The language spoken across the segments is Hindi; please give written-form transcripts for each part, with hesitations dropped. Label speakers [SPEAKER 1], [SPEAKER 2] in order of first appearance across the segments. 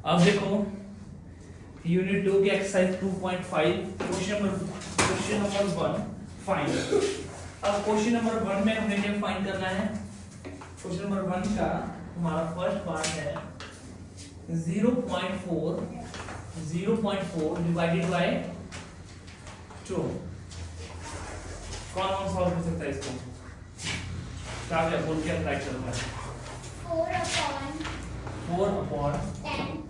[SPEAKER 1] अब देखो यूनिट 2 की एक्सरसाइज 2.5 क्वेश्चन नंबर 1 फाइंड। अब क्वेश्चन नंबर 1 में हमें क्या फाइंड करना है? क्वेश्चन नंबर 1 का हमारा फर्स्ट पार्ट है 0.4 डिवाइडेड बाय 2। कौन कौन सॉल्व कर सकता है इसको? क्या बोल के ट्राई करना है? 4 अपॉन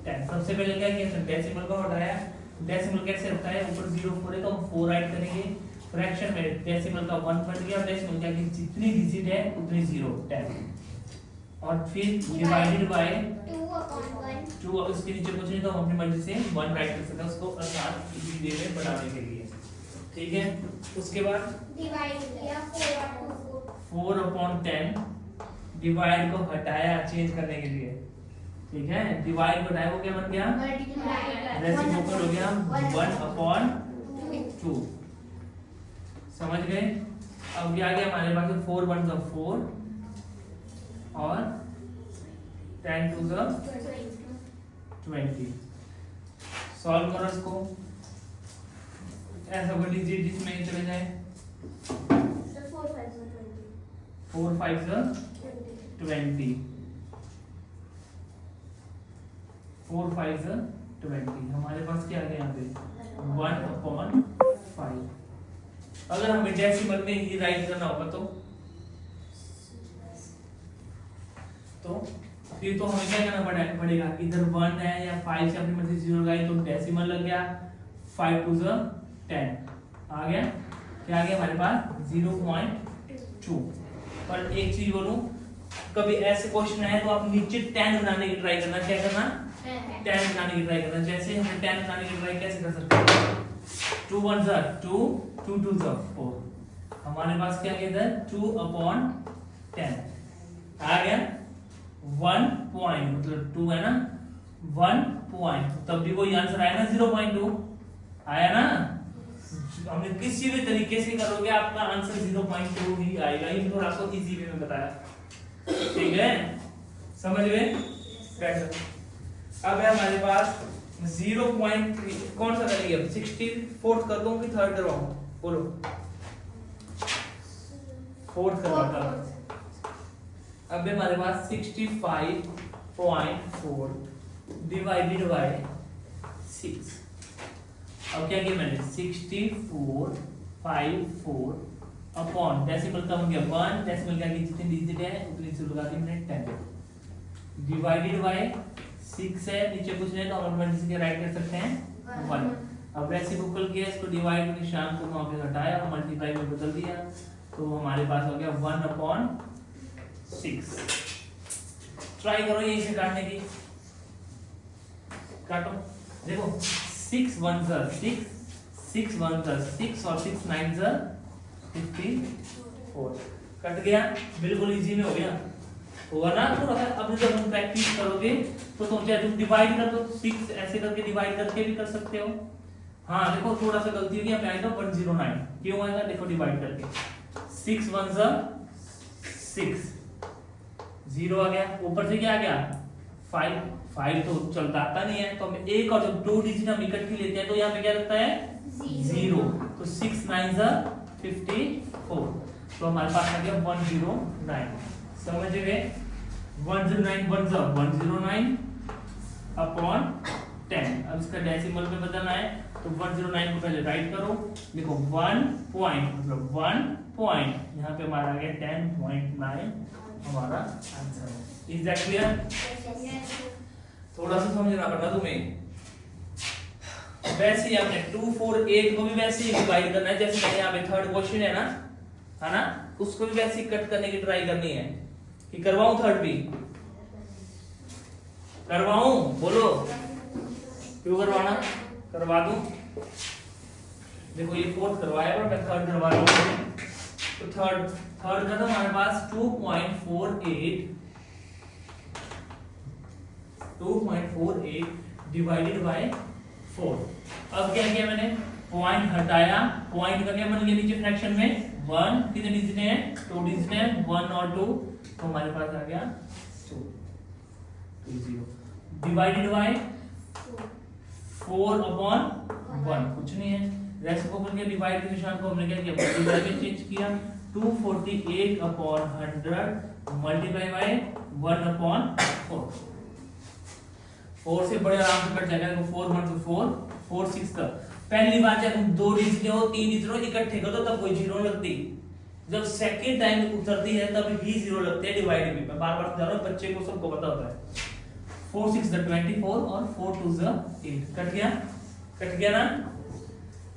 [SPEAKER 1] 10। सबसे पहले क्या किया? डेसिमल को हटाया। डेसिमल कैसे होता है? ऊपर 0 4 है तो हम 4 ऐड करेंगे। फ्रैक्शन में डेसिमल का 1 कट गया और डेसिमल क्या कि जितनी डिजिट है उतनी 0 10 और फिर डिवाइडेड बाय 2। अब इसके नीचे कुछ नहीं तो हम अपनी मर्जी से 1 राइट कर सकते हैं उसको आसान इजी वे में बढ़ाने के लिए। ठीक है, उसके बाद
[SPEAKER 2] डिवाइड किया
[SPEAKER 1] 4 अपॉन 10 डिवाइड को हटाया चेंज करने के लिए। ठीक है, डिवाइड को हटाया वो क्या बन गया? रेसिप्रोकल हो गया 1 अपॉन 2। समझ गए? अब क्या आ गया हमारे पास? 4 1 ज़ा 4 और 10 2 ज़ा 20। सॉल्व करो इसको। ऐसा कोई डिजिट जिसमें ये चले जाए। 4 5 ज़ा 20 4 5 ज़ा 20। हमारे पास क्या आ गया यहाँ पे? 1 अपॉन 5। अगर हमें डेसिमल में ही राइट करना होगा तो फिर तो हमें क्या करना पड़ेगा? इधर 1 है या 5 से अपनी मर्जी 0 लगाई तो डेसिमल लग गया। 5 2 ज़ा 10 आ गया। क्या आ गया हमारे पास? 0.2। पर एक चीज बोलूं, कभी ऐसे क्वेश्चन आए तो आप नीचे 10 बनाने की ट्राई करना। क्या करना? 10 बनाने की ट्राई करना। जैसे हम 10 बनाने की ट्राई कैसे कर सकते हैं? 2 1 ज़ा 2 2 2 ज़ा 4। हमारे पास क्या है इधर? 2 अपॉन 10 आ गया। 1 पॉइंट मतलब 2 है ना, 1 पॉइंट तब भी वही आंसर आया ना 0.2 आया ना। हमने किसी भी तरीके से करोगे आपका आंसर 0.2 ही आएगा। ये तो आपको इजी वे में बताया। ठीक है, समझ गए? अब है हमारे पास 0.3। कौन सा करेंगे अब? 64th कर दूं कि 3rd करवाऊं? बोलो। 4th करवाता। अब है हमारे पास 65.4 डिवाइडेड बाय 6। अब क्या किया मैंने? 64.54 अपॉन डेसिमल का हो गया 1। डेसिमल क्या की जितनी डिजिट है उतनी से लगा दी मैंने 10 डिवाइडेड बाय 6 है। नीचे कुछ नहीं तो हम मर्जी से राइट कर सकते हैं 1। अब रेसिप्रोकल किया, इसको डिवाइड के निशान को वहां पे हटाया और मल्टीप्लाई में बदल दिया तो हमारे पास हो गया 1 अपॉन 6। ट्राई करो यही से काटने की। काटो। देखो 6 1 ज़ा 6 6 1 ज़ा 6 और 6 9 ज़ा 54। कट गया। बिल्कुल इजी में हो गया। होगा ना? थोड़ा सा अब जब तुम प्रैक्टिस करोगे तो तुम चाहे तुम डिवाइड कर दो 6 ऐसे करके डिवाइड करके भी कर सकते हो। हाँ देखो थोड़ा सा गलती हो गई। यहाँ आएगा 109। क्यों आएगा? देखो डिवाइड करके 6 1 ज़ा 6 0 आ गया। ऊपर से क्या आ गया? 5 5 तो चलता आता नहीं है तो हम एक और जब 2 डिजिट हम इकट्ठी लेते हैं तो यहाँ पे क्या लगता है? 0। तो 6 9 ज़ा 54 तो हमारे पास आ गया 109। समझ गए? 109 1 ज़ा 109 अपॉन 10। अब इसका डेसिमल में बदलना है तो 109 को पहले राइट करो। देखो 1 पॉइंट मतलब 1 पॉइंट यहाँ पे हमारा आ गया 10.9 हमारा आंसर है। Is that clear? थोड़ा सा समझना पड़ना तुम्हें। वैसे ही आपने 2 4 8 को भी वैसे ही डिवाइड करना है जैसे मैंने यहाँ पे 3rd क्वेश्चन है ना, उसको भी वैसे ही कट करने की ट्राई करनी है। कि करवाऊं 3rd भी? करवाऊं? बोलो क्यों करवाना? करवा दूं। देखो ये 4th करवाया और मैं 3rd करवा रहा हूं। तो 3rd का था हमारे पास 2.48 डिवाइडेड बाय 4। अब क्या किया मैंने? पॉइंट हटाया। पॉइंट का क्या बन गया नीचे फ्रैक्शन में? 1 कितने डिजिट है? 2 डिजिट है 1 और 2 तो हमारे पास आ गया 2 0 डिवाइडेड बाय 4/1 कुछ नहीं है। रेसिप्रोकल के डिवाइड के निशान को हमने क्या किया, मल्टीप्लाई में चेंज किया। 248/100 मल्टीप्लाई बाय 1/4। 4 से बड़े आराम से कट जाएगा। देखो 4 1 से 4 4 6 तक। पहली बार जब हम 2 डिजिट हो 3 डिजिट हो इकट्ठे कर दो तब कोई जीरो नहीं लगती। जब सेकंड टाइम उतरती है तब ही जीरो लगते हैं डिवाइड में। मैं बार-बार समझा रहा हूं, बच्चे को सबको पता होता है। 4 6 24 और 4 2 8 कट गया ना।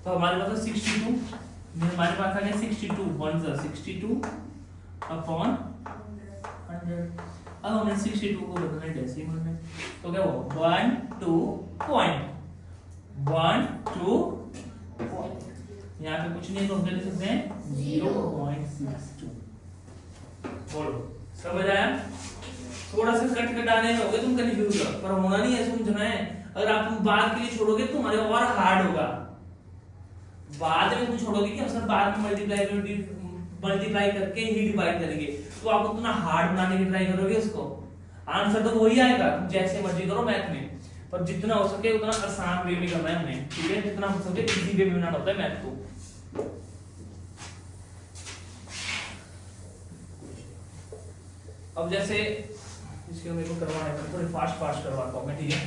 [SPEAKER 1] तो हमारे पास 62, हमारे पास आ गया 62 1 62/100। अब हमने 62 को बदलना है डेसिमल में, तो क्या हो 1 2 पॉइंट 1 2 पॉइंट। यहाँ पे कुछ नहीं तो हम लिख सकते हैं 0.62। बोलो समझ आया? थोड़ा सा कट कटाने में होगे तुम कंफ्यूज, पर होना नहीं है, समझना है। अगर आप बाद के लिए छोड़ोगे तो तुम्हारे और हार्ड होगा। बाद में तुम छोड़ोगे कि अक्सर बाद में मल्टीप्लाई करके ही डिवाइड करेंगे, तो आप उतना हार्ड बनाने की ट्राई करोगे उसको, आंसर तो वही आएगा। तुम जैसे मर्जी करो मैथ में, पर जितना हो सके उतना आसान वे में करना है हमने, ठीक है? जितना हो सके इजी वे में बनाना होता है मैथ को। अब जैसे इसको मेरे को करवाना है, थोड़ी फास्ट करवाता हूं मैं, ठीक है?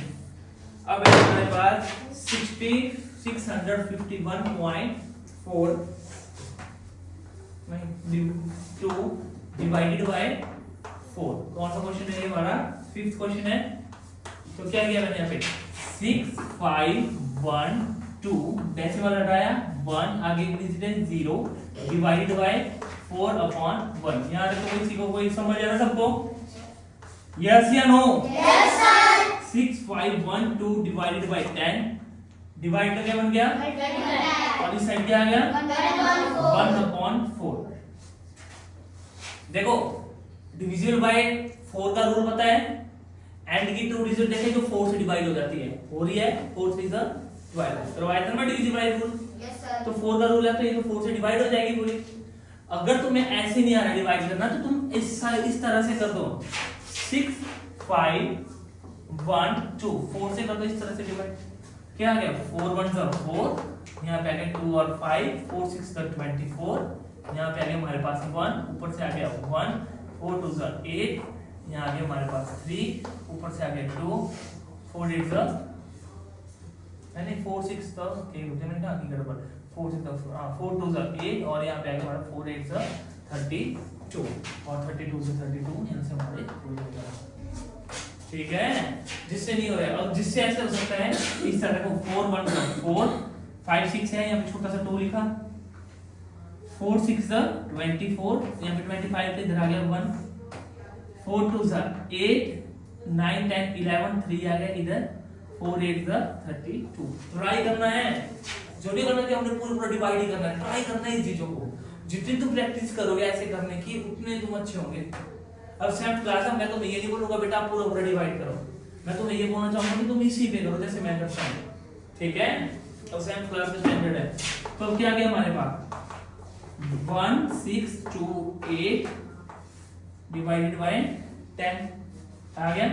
[SPEAKER 1] अब हमारे पास 651.4 2 डिवाइडेड बाय 4। कौन सा क्वेश्चन है ये हमारा? 5th क्वेश्चन है। तो क्या किया मैंने यहाँ पे 6512 डेसिमल हटाया 1 आगे डिजिट है 0 डिवाइडेड बाय 4/1। यहाँ देखो किसी को कोई समझ आ रहा सबको? यस या no? Yes sir. 6512 divided by 10 divide का क्या बन गया? और इस साइड क्या आ गया? 1/4। देखो डिविजिबल बाय 4 का रूल पता है? एंड की 2 डिजिट देखे जो 4 से डिवाइड हो जाती है, हो रही है 4 से इज 12 करवाया था मैं divisible by rule. Yes sir. तो 4 का रूल है तो ये तो 4 से डिवाइड हो जाएगी पूरी। अगर तुम्हें ऐसे नहीं आ रहा डिवाइड करना तो तुम इस तरह से कर दो 6512 4 से कर दो इस तरह से डिवाइड। क्या आ गया 4 1 4, यहाँ पे आ गया 2 और 5 4 6 24, यहाँ पे आ गया हमारे पास 1 ऊपर से आ गया 1 4 2 8, यहाँ आ गया हमारे पास 3 ऊपर से आ गया 2 4 8 नहीं 4 6 तो एक रुपये मैंने कहा की गड़बड़ 4 6 4 2 8 और यहाँ पे आ गया हमारा 4 8 32 और 32 से 32 यहाँ से हमारे ठीक है। जिससे नहीं हो रहा है और जिससे ऐसे हो सकता है इस तरह को 4 1 4 5 6 है, यहाँ पे छोटा सा 2 लिखा 4 6 24, यहाँ पे 25 इधर आ गया 1 4 2 8 9 10 11 3 आ गया इधर 4 8 32। ट्राई करना है, जो भी करना है हमने पूरा डिवाइड ही करना है, ट्राई करना है इस चीजों को। जितनी तुम प्रैक्टिस करोगे ऐसे करने की उतने तुम अच्छे होंगे। अब 7th क्लास में मैं तुम्हें ये नहीं बोलूंगा बेटा आप पूरा डिवाइड करो, मैं तुम्हें ये बोलना चाहूंगा कि तुम इसी पे करो जैसे मैं करता हूं, ठीक है? अब 7th क्लास का स्टैंडर्ड है। तो अब क्या आ गया हमारे पास 1628 डिवाइडेड बाय 10 आ गया।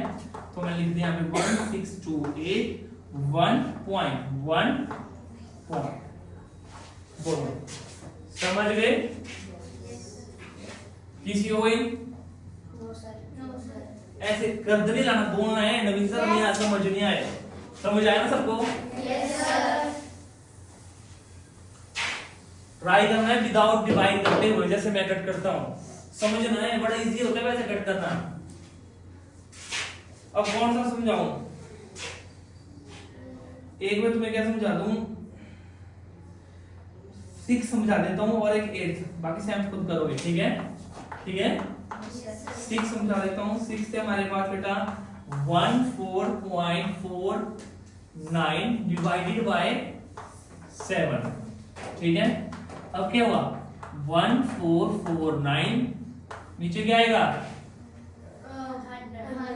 [SPEAKER 1] तो मैं लिख दिया यहाँ पे 1628 1.1 बोलो समझ गए? किसी हो गई? ऐसे कर नहीं लाना, बोलना है नवीन सर नहीं आता समझ नहीं आए, समझ आया ना सबको? Yes sir. ट्राई करना है विदाउट डिवाइड करते हुए जैसे मैं कट करता हूं, समझना है, बड़ा इजी होता है वैसे कट करना। अब कौन सा समझाऊं? एक में तुम्हें क्या समझा दूं, 6 समझा देता हूं और एक 8, बाकी से हम खुद करोगे, ठीक है? ठीक है 6 समझा देता हूं। 6 से हमारे पास बेटा 14.49 डिवाइडेड बाय 7, ठीक है? अब क्या हुआ 1449 नीचे क्या आएगा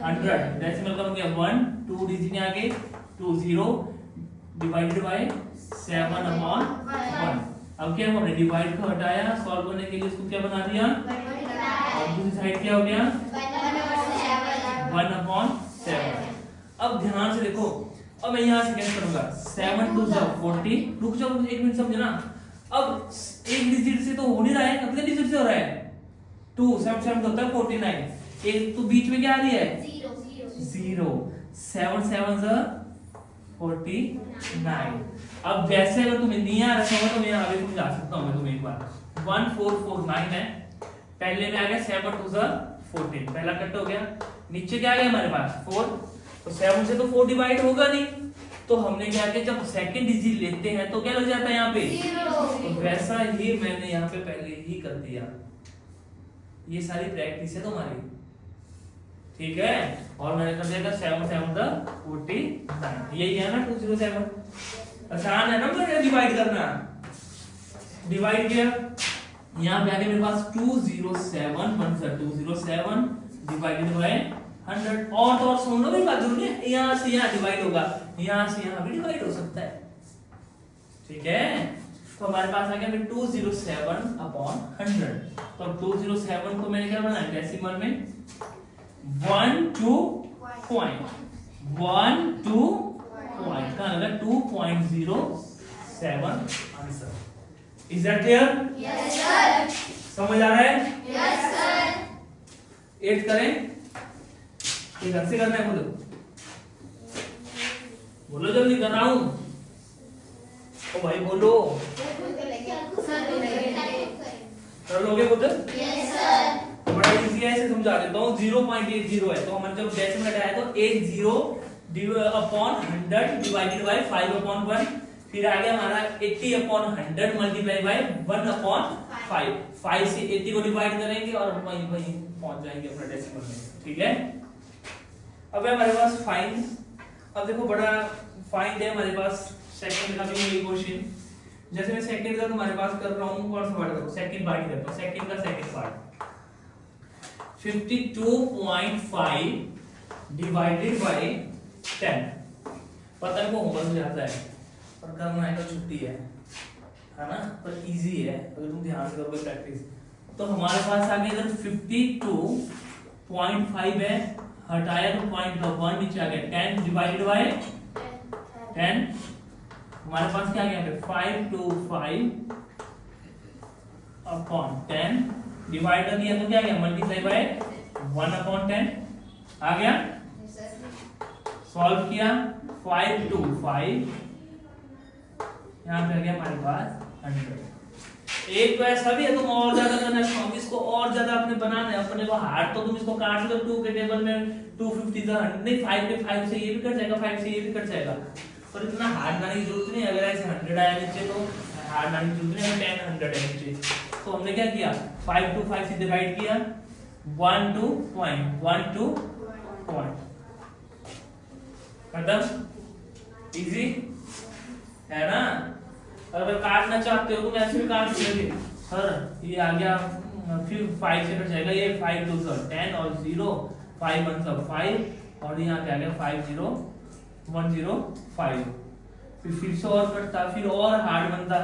[SPEAKER 1] 100 डेसिमल का बन गया 1 2 डिजिट आगे 20 डिवाइडेड बाय 7/1। अब क्या हुआ हमने डिवाइड को हटाया, सॉल्व करने के लिए इसको क्या बना दिया और दूसरी साइड क्या हो गया 1/7। अब ध्यान से देखो अब मैं यहाँ से कैसे करूंगा 7 2 40। रुक जाओ एक मिनट समझना। अब एक डिजिट से तो हो नहीं रहा है, कितने डिजिट से हो रहा है 2 7 7 होता है 49। एक तो बीच में क्या आ रही है 0 7 7 49। अब वैसे अगर तुम्हें नहीं आ रहा होगा तो मैं आगे समझा सकता हूँ मैं तुम्हें एक बार। 1449 है, पहले में आ गया 7 2 14, पहला कट हो गया। नीचे क्या आ गया हमारे पास 4, तो 7 से तो 4 डिवाइड होगा नहीं, तो हमने क्या किया जब सेकंड डिजिट लेते हैं तो क्या लग जाता है यहाँ पे 0। तो वैसा ही मैंने यहाँ पे पहले ही कर दिया। ये सारी प्रैक्टिस है तुम्हारी, ठीक है। और मैंने कर दिया 7 7 49, यही है ना 207। आसान है ना मेरे डिवाइड करना। डिवाइड किया, यहाँ पे आगे मेरे पास 207 1 207 डिवाइडेड बाय 100। और तो और सुन लो मेरी बात, जरूरी है यहाँ से यहाँ डिवाइड होगा, यहाँ से यहाँ भी डिवाइड हो सकता है, ठीक है। तो हमारे पास आ गया 207 अपॉन 100। तो अब 207 को मैंने क्या बनाया डेसिमल में 1 2 पॉइंट 1 2 पॉइंट का मतलब 2.07 answer. Is that clear?
[SPEAKER 2] Yes sir.
[SPEAKER 1] समझ आ रहा है?
[SPEAKER 2] Yes sir.
[SPEAKER 1] 8 करें, ये घर से करना है खुद, बोलो जल्दी कर रहा हूं। ओ भाई बोलो, कर लोगे खुद?
[SPEAKER 2] Yes sir.
[SPEAKER 1] बड़ा इजी है, ऐसे समझा देता हूँ। 0.80 है, तो हमने जब डेसिमल हटाया तो 80 अपॉन 100 डिवाइडेड बाय 5 अपॉन 1। फिर आ गया हमारा 80 अपॉन 100 मल्टीप्लाई बाय 1 अपॉन 5। 5 से 80 को डिवाइड करेंगे और वहीं वहीं पहुंच जाएंगे अपने डेसिमल में, ठीक है। अब है हमारे पास फाइंड। अब देखो बड़ा फाइंड है हमारे पास सेकंड का भी यही क्वेश्चन। जैसे मैं सेकंड का तुम्हारे पास कर रहा हूँ, कौन सा पार्ट करूँ, सेकंड पार्ट करता हूँ। सेकंड का सेकंड पार्ट 52.5 डिवाइडेड बाय 10। पता है वो होमवर्क में आता है पर करना है तो छुट्टी है ना, पर इजी है अगर तुम ध्यान से करोगे प्रैक्टिस। तो हमारे पास आ गया 52.5 है, हटाया तो पॉइंट का 1 नीचे आ गया 10 डिवाइडेड बाय 10। हमारे पास क्या आ गया 525 अपॉन 10 डिवाइड कर दिया तो क्या आ गया मल्टीप्लाई बाय 1 अपॉन 10 आ गया। सॉल्व किया 525, यहाँ पे आ गया हमारे पास 100। एक तो ऐसा भी है तुम और ज्यादा करना है, इसको और ज्यादा अपने बनाना है अपने को हार्ड, तो तुम इसको काट लो 2 के टेबल में 250 था 100 नहीं 5 के 5 से ये भी कट जाएगा 5 से ये भी कट जाएगा, पर इतना हार्ड बनाने की जरूरत नहीं। अगर ऐसे 100 आया नीचे तो हार्ड बनाने की जरूरत नहीं, 10 100 है नीचे। तो हमने क्या किया 5 to 5 से डिवाइड किया 1 to पॉइंट 1 to पॉइंट, खत्म। इजी है ना। अगर काटना चाहते हो तो ऐसे भी काट सकते हो सर। ये आ गया फिर 5 से कट जाएगा, ये 5 2 10 और 0 5 1 5 और यहाँ पे आ गया 5 0 1 0 5। फिर से और कटता, फिर और हार्ड बनता।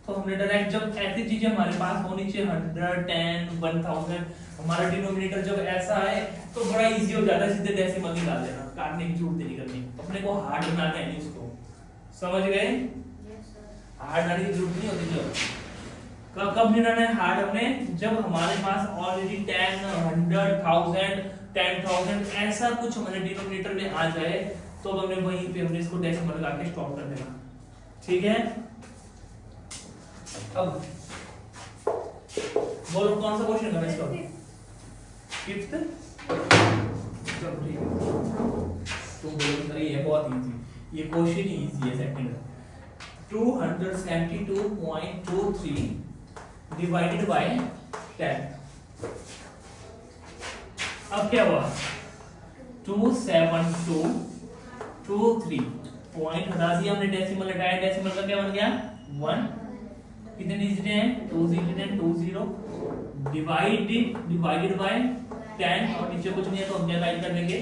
[SPEAKER 1] तो हमने डायरेक्ट जब ऐसी चीजें हमारे पास हो नीचे 100 10 1000 हमारा डिनोमिनेटर जब ऐसा है तो बड़ा इजी हो जाता है, सीधे डेसिमल निकाल देना, काटने की जरूरत नहीं करनी, अपने को हार्ड बनाना है इसको। समझ गए? हार्ड बनाने की जरूरत नहीं होती। जब कब बनाना है हार्ड हमने, जब हमारे पास ऑलरेडी 10 100 1000 10000 ऐसा कुछ हमारे डिनोमिनेटर में आ जाए तो हमने वहीं पे हमने इसको डेसिमल लगा के स्टॉप कर देना, ठीक है। अब बोलो कौन सा क्वेश्चन करना है इसका? 5th। चलो ठीक है, तो बोलो सर ये बहुत इजी, ये क्वेश्चन ही इजी है। Second 272.23 divided by 10। अब क्या हुआ 27223 पॉइंट हटा दिया हमने, डेसिमल हटाया, डेसिमल का क्या बन गया 1। कितने डिजिट हैं 2 डिजिट हैं 20 डिवाइडेड बाय 10 और नीचे कुछ नहीं है तो हम क्या टाइप कर देंगे,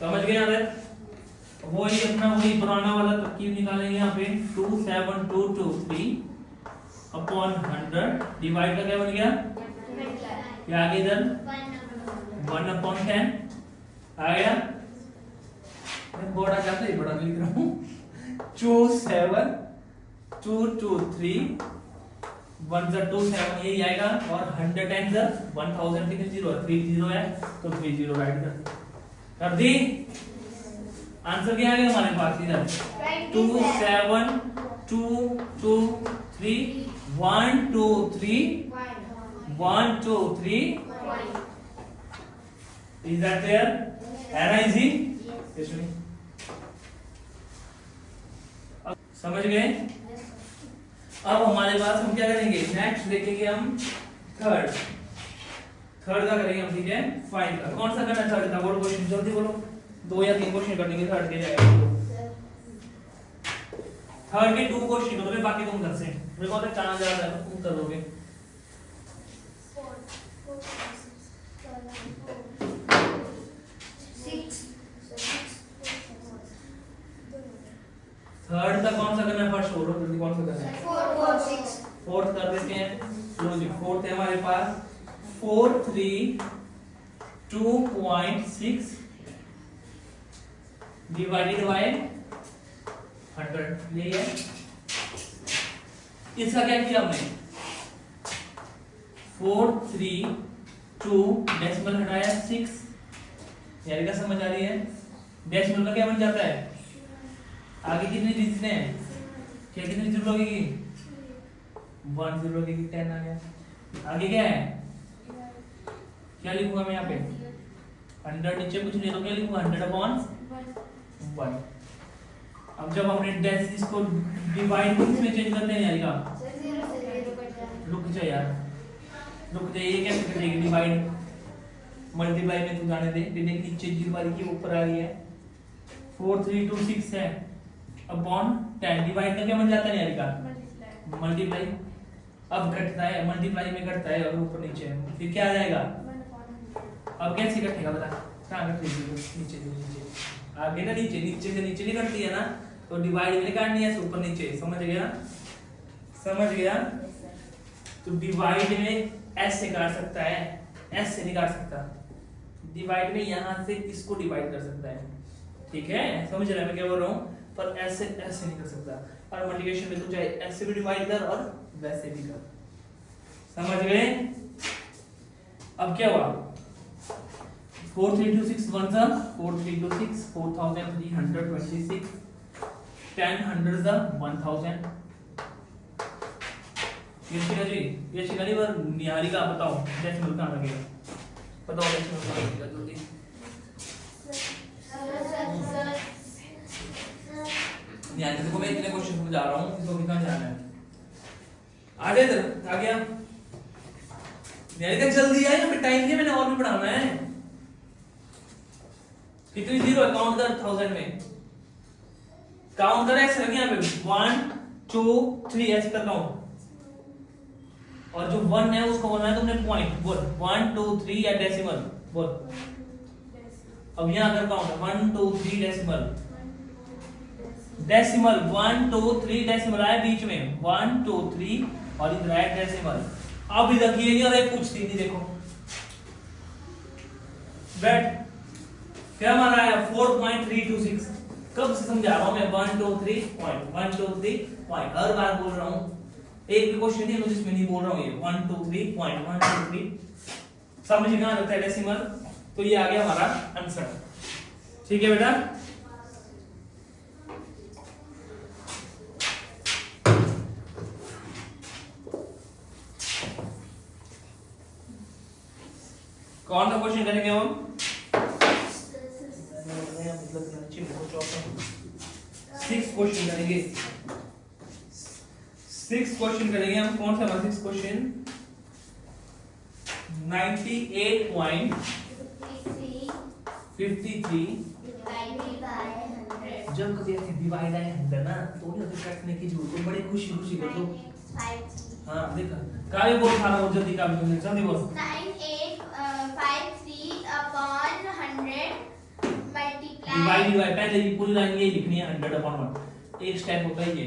[SPEAKER 1] समझ गए यार। वही अपना वही पुराना वाला तरकीब निकालेंगे यहाँ पे 27223 अपॉन 100 डिवाइड का क्या बन गया, क्या आगे इधर 1 अपॉन 10 आ गया। बोर्ड आ जाता है, बड़ा लिख रहा हूँ। 2 7 2 2 3 1 जा 2 7 यही आएगा, और 100 10 जा 1000 कितने जीरो है, 3 जीरो है, तो 3 जीरो राइट कर दी। आंसर क्या आ गया हमारे पास इधर? 2 7 2 2 3 1 2 3 1 2 3। Is that clear? है ना इजी? समझ गए? अब हमारे पास हम क्या करेंगे, नेक्स्ट देखेंगे हम थर्ड का करेंगे हम, ठीक है? फाइंड का कौन सा करना थर्ड का, बोलो क्वेश्चन जल्दी बोलो, 2 या 3 क्वेश्चन कर लेंगे थर्ड के जाएगा। थर्ड के 2 क्वेश्चन करोगे, बाकी तुम घर से मेरे को तो चांस ज्यादा है, तुम कर लोगे। थर्ड का कौन सा करना है, फर्स्ट बोलो जल्दी, कौन सा करना है? 4 कर देते हैं। लो जी, फोर्थ है हमारे पास 4 3 2.6 डिवाइडेड बाय 100, यही है। इसका क्या किया हमने, 4 3 2 डेसिमल हटाया 6, यानी क्या समझ आ रही है? डेसिमल का क्या बन जाता है, आगे कितनी डिजिट है, क्या कितनी डिजिट लगेगी, 1 0 लगेगी, 10 आ गया। आगे क्या है, क्या लिखूंगा मैं यहाँ पे, 100, नीचे कुछ नहीं तो क्या लिखूंगा, 100/1। अब जब हमने डेसिमल इसको डिवाइड में चेंज करते हैं यार, रुक जा यार, रुक जा, ये कैसे करेगी डिवाइड, मल्टीप्लाई में तू जाने दे, देख नीचे जीरो वाली की ऊपर आ रही है, 4 3 2 6 है, अपॉन 10 डिवाइड का क्या बन जाता है यार का, मल्टीप्लाई। अब घटता है, मल्टीप्लाई में घटता है और ऊपर नीचे है, फिर क्या आ जाएगा, अब कैसे घटेगा बता, कहां घटेगी, नीचे से नीचे, आगे ना नीचे, नीचे से नीचे नहीं घटती है ना, तो डिवाइड में काटनी है ऊपर नीचे, समझ गया? समझ गया? तो डिवाइड में एस से काट सकता है, एस से नहीं काट सकता, डिवाइड में यहां से इसको डिवाइड कर सकता है, ठीक है? समझ रहे हैं मैं क्या बोल रहा हूं? पर एस से नहीं कर सकता, और मल्टीप्लिकेशन में तो चाहे एस से भी डिवाइड कर और वैसे भी कर, समझ गए? अब क्या हुआ, 4 3 2 6 1 जा 4 3 2 6 4326, 10 100 जा 1000। ये शिका जी, ये शिका जी पर निहारिका बताओ डेसिमल कहां लगेगा, बताओ डेसिमल कहां लगेगा जल्दी। निहारिका देखो मैं इतने क्वेश्चन समझा रहा हूं, इसको भी कहां जाना है, आ गया इधर, आ गया निहारिका, जल्दी आए, फिर टाइम दिया मैंने और भी पढ़ाना है। कितनी जीरो है, काउंट कर 1000 में, काउंट कर, एक्स रख यहाँ पे 1 2 3 ऐसे कर काउंट, और जो 1 है उसको बोलना है तुमने पॉइंट, बोल 1 2 3 या डेसिमल बोल। अब यहां अगर काउंट 1 2 3 डेसिमल, डेसिमल 1 2 3 डेसिमल आया बीच में, 1 2 3 और इधर है डेसिमल। अब इधर ये नहीं, और एक पूछती नहीं, देखो बैठ, क्या माना है 4.326, कब से समझा रहा हूं मैं, 1 2 3 पॉइंट, 1 2 3 पॉइंट, हर बार बोल रहा हूं, एक भी क्वेश्चन नहीं जिसमें नहीं बोल रहा हूं, ये 1 2 3 पॉइंट, 1 2 3 समझ कहां लगता है डेसिमल, तो ये आ गया हमारा आंसर, ठीक है बेटा? कौन सा क्वेश्चन करेंगे हम, सिक्स क्वेश्चन करेंगे, 6 क्वेश्चन करेंगे हम, कौन सा 6 क्वेश्चन, 98.53 जब कभी ऐसे डिवाइड आए 100 ना, तो उन्हें तो काटने की जरूरत है, बड़ी खुशी खुशी कर दो। हां देखा काहे बोल खा रहा हूं, जल्दी काम करने, जल्दी बोल।
[SPEAKER 2] 9853/100 मल्टीप्लाई,
[SPEAKER 1] डिवाइड पहले भी पूरी लाइन ये लिखनी है 100/1, एक स्टेप होता है ये,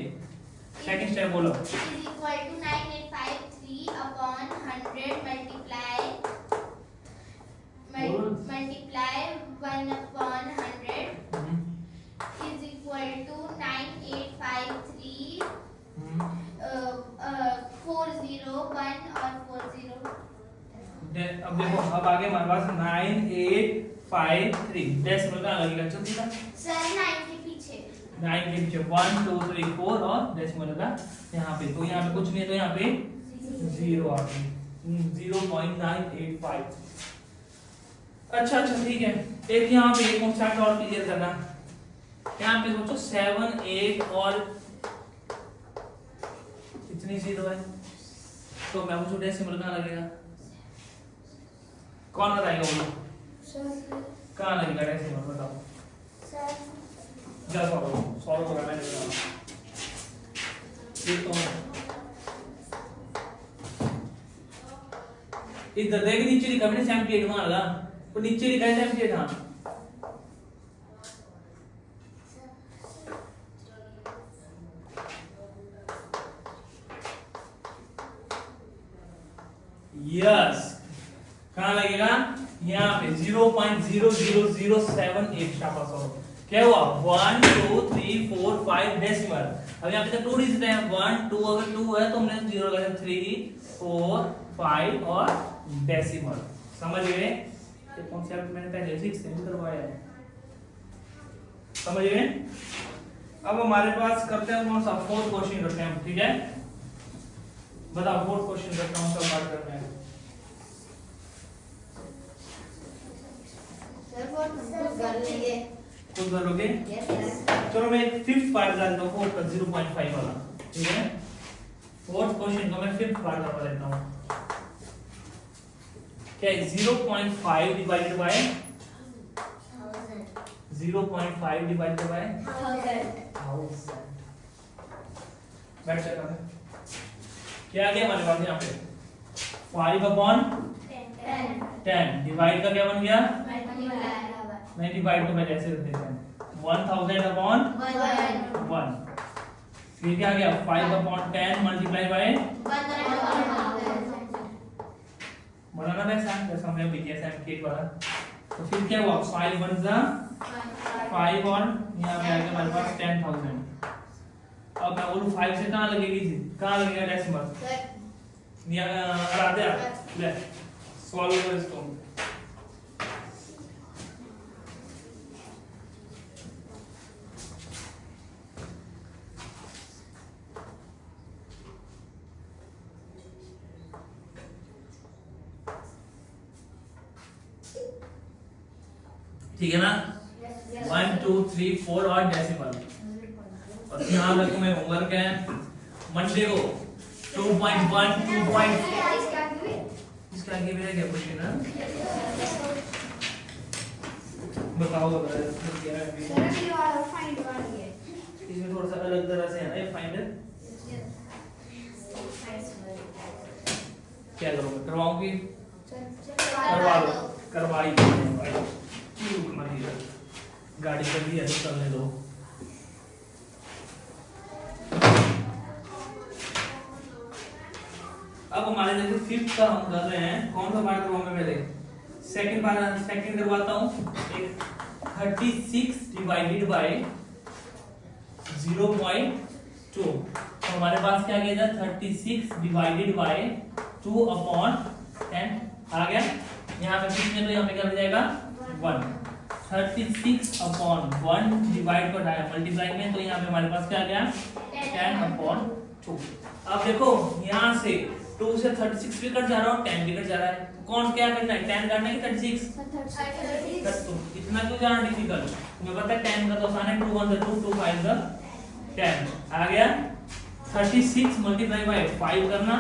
[SPEAKER 1] सेकंड स्टेप बोलो,
[SPEAKER 2] इज इक्वल टू 9853/100 मल्टीप्लाई 1/100
[SPEAKER 1] अब देखो अब आगे हमारे पास 9853 डेसिमल का लगेगा। जल्दी का
[SPEAKER 2] सर 9 के पीछे
[SPEAKER 1] 9 के पीछे 1 2 3 4 और डेसिमल का यहाँ पे, तो यहाँ पे कुछ नहीं है तो यहाँ पे 0 आ गई 0.985। अच्छा ठीक है। एक यहाँ पे एक कॉन्सेप्ट और क्लियर करना, यहाँ पे सोचो 7 8 और इतनी 0 है तो मैं पूछूं डेसिमल कहाँ लगेगा, कौन बताएगा वो लोग? कहाँ लगेगा डेसिमल बताओ। जा सॉल्व करो मैंने बताया ये तो इधर देख नीचे लिखा मैंने 78 वहां लगा तो नीचे लिखा है 78 हां यस कहां लगेगा यहाँ पे 0.00078 शाबाश हो। क्या हुआ 1 2 3 4 5 डेसिमल। अब यहाँ पे तो 2 डिजिट है 1 2 अगर 2 है तो हमने 0 लगा 3 4 5 और डेसिमल। समझ गए ये कॉन्सेप्ट मैंने पहले 6 से भी करवाया है, समझ गए। अब हमारे पास करते हैं कौन सा फोर्थ क्वेश्चन करते हैं, ठीक है बताओ फोर्थ क्वेश्चन करते हैं कौन सा बात करते हैं। खुद कर लोगे चलो मैं फिफ्थ पार्ट कर देता हूँ फोर्थ का 0.5 वाला, ठीक है फोर्थ क्वेश्चन का मैं फिफ्थ पार्ट कर देता हूँ। क्या है 0.5 डिवाइडेड बाय 0.5 डिवाइडेड बाय 1000 बैठ जाता है। क्या आ गया हमारे पास यहाँ पे 5/10 डिवाइड का क्या बन गया नहीं डिवाइड को पहले ऐसे रख देते हैं 1000/1 फिर क्या आ गया 5/10 मल्टीप्लाई बाय बनाना वैसा जैसा हमने अभी किया सैमकेट वाला। तो फिर क्या हुआ 5 1 जा 5 और यहाँ पे आ गया हमारे पास 10,000। अब मैं बोलूं 5 से कहाँ लगेगी जी कहाँ लगेगा डेसिमल हटा दे आप ले सॉल्व कर इसको। ठीक है ना 1 2 3 4 और डेसिमल। और ध्यान रखो मैं होमवर्क है मंडे को 2.1 2. इसका आगे मेरा क्या क्वेश्चन है बताओ क्या है इसमें थोड़ा सा अलग तरह से है ना ये फाइंड क्या करोगे करवाऊंगी करवाई गाड़ी कर दी है तो चलने दो। अब हमारे जैसे फिफ्थ का हम कर रहे हैं कौन सा पार्ट करवाऊंगा पहले सेकंड करवाता हूँ। 36 डिवाइडेड बाय 0.2 तो हमारे पास क्या गया था 36 डिवाइडेड बाय 2/10 आ गया। यहाँ पे कितने तो यहाँ पे क्या हो जाएगा 1 36/1 डिवाइड कर रहा है मल्टीप्लाई में तो यहाँ पे हमारे पास क्या आ गया 10/2। अब देखो यहाँ से 2 से 36 भी कट जा रहा है और 10 भी कट जा रहा है कौन क्या करना है 10 काटना है कि 36 इतना क्यों जाना डिफिकल्ट तुम्हें पता है 10 का तो आसान है 2 1 2 2 5 10 आ गया 36 मल्टीप्लाई बाय 5 करना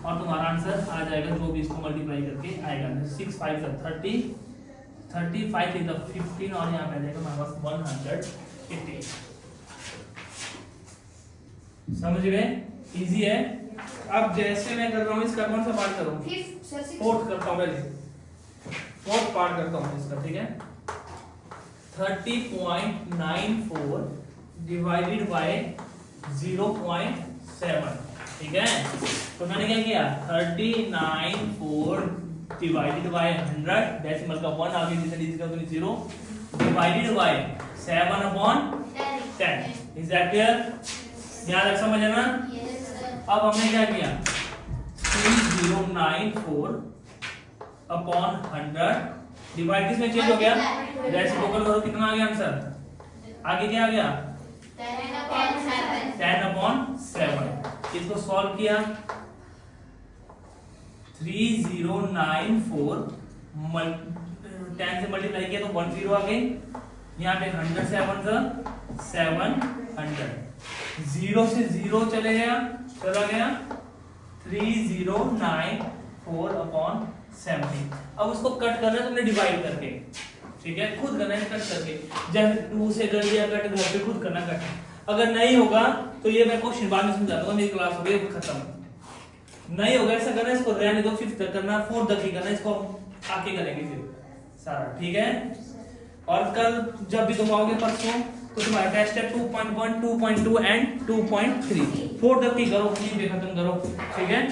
[SPEAKER 1] और तुम्हारा आंसर आ जाएगा जो भी इसको मल्टीप्लाई करके आएगा 6 5 30 35 is the 15 और यहाँ पे आ जाएगा हमारे पास 180। समझ गए इजी है। अब जैसे मैं कर रहा हूँ इसका कौन सा पार्ट करूँ फोर्थ करता हूँ पहले फोर्थ पार्ट करता हूँ इसका ठीक है 30.94 डिवाइडेड बाय 0.7 ठीक है। तो मैंने क्या किया 39.4 डिवाइडेड बाय 100 डेसिमल का 1 आगे जिसे डिजिट होगी 0 divided by 7/10 is that clear ध्यान रख समझ ना। अब हमने क्या किया 3094 अपॉन 100 डिवाइड किसमें चेंज हो गया, रेसिप्रोकल करो, कितना आ गया आंसर, आगे क्या आ गया 10 अपॉन 7। इसको सॉल्व किया 3094 10 से मल्टीप्लाई किया तो 10 आ गए, यहाँ पे 100 से 700, 0 से 0 चला गया 3094 अपॉन 70। अब उसको कट करना है तुमने डिवाइड करके, ठीक है, खुद करना है कट करके, जब 2 से कर लिया कट, घर पे खुद करना कट। अगर नहीं होगा तो ये मैं क्वेश्चन बाद में समझा दूंगा, मेरी क्लास हो गई खत्म। नहीं होगा ऐसा करना, इसको रहने दो, 5th तक करना, 4th तक ही करना, इसको आके करेंगे फिर सारा, ठीक है। और कल जब भी तुम आओगे परसों तो तुम्हारा टेस्ट है 2.1, 2.2 एंड 2.3, 4 तक ही करो, 3 पे खत्म करो, ठीक है।